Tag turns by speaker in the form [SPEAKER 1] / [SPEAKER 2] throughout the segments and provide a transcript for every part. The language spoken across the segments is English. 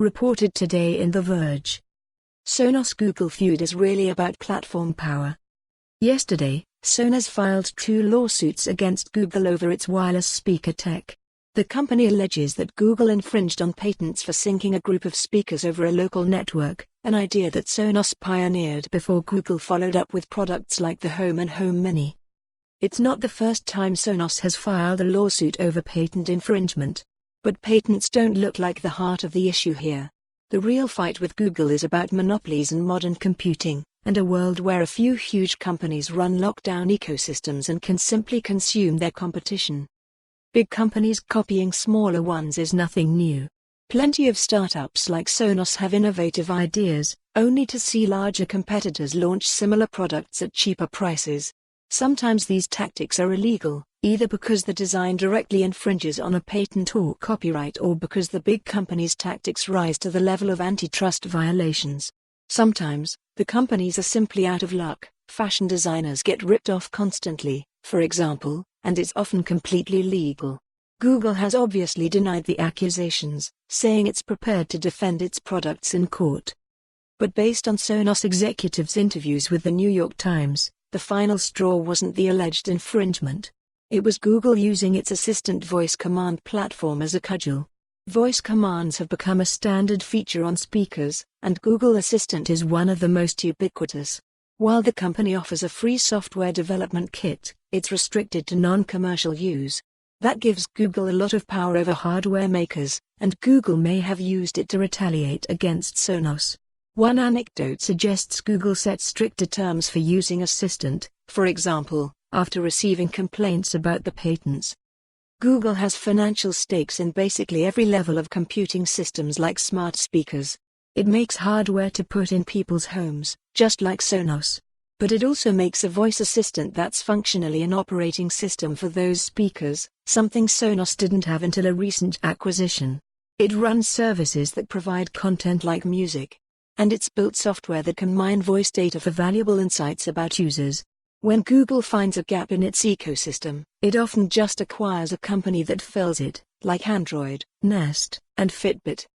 [SPEAKER 1] reported today in The Verge. Sonos Google feud is really about platform power. Yesterday, Sonos filed 2 lawsuits against Google over its wireless speaker tech. The company alleges that Google infringed on patents for syncing a group of speakers over a local network, an idea that Sonos pioneered before Google followed up with products like the Home and Home Mini. It's not the first time Sonos has filed a lawsuit over patent infringement. But patents don't look like the heart of the issue here. The real fight with Google is about monopolies and modern computing, and a world where a few huge companies run lockdown ecosystems and can simply consume their competition. Big companies copying smaller ones is nothing new. Plenty of startups like Sonos have innovative ideas, only to see larger competitors launch similar products at cheaper prices. Sometimes these tactics are illegal, either because the design directly infringes on a patent or copyright, or because the big companies' tactics rise to the level of antitrust violations. Sometimes, the companies are simply out of luck. Fashion designers get ripped off constantly, for example, and it's often completely legal. Google has obviously denied the accusations, saying it's prepared to defend its products in court. But based on Sonos executives' interviews with the New York Times, the final straw wasn't the alleged infringement. It was Google using its assistant voice command platform as a cudgel. Voice commands have become a standard feature on speakers, and Google Assistant is one of the most ubiquitous. While the company offers a free software development kit, it's restricted to non-commercial use. That gives Google a lot of power over hardware makers, and Google may have used it to retaliate against Sonos. One anecdote suggests Google set stricter terms for using Assistant, for example, after receiving complaints about the patents. Google has financial stakes in basically every level of computing systems like smart speakers. It makes hardware to put in people's homes, just like Sonos. But it also makes a voice assistant that's functionally an operating system for those speakers, something Sonos didn't have until a recent acquisition. It runs services that provide content like music. And it's built software that can mine voice data for valuable insights about users. When Google finds a gap in its ecosystem, it often just acquires a company that fills it, like Android, Nest, and Fitbit.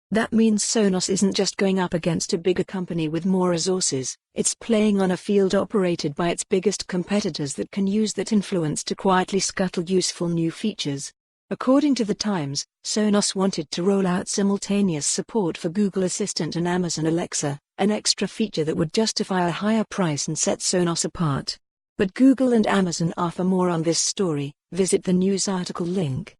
[SPEAKER 1] That means Sonos isn't just going up against a bigger company with more resources, it's playing on a field operated by its biggest competitors that can use that influence to quietly scuttle useful new features. According to The Times, Sonos wanted to roll out simultaneous support for Google Assistant and Amazon Alexa, an extra feature that would justify a higher price and set Sonos apart. But Google and Amazon are for more on this story. Visit the news article link.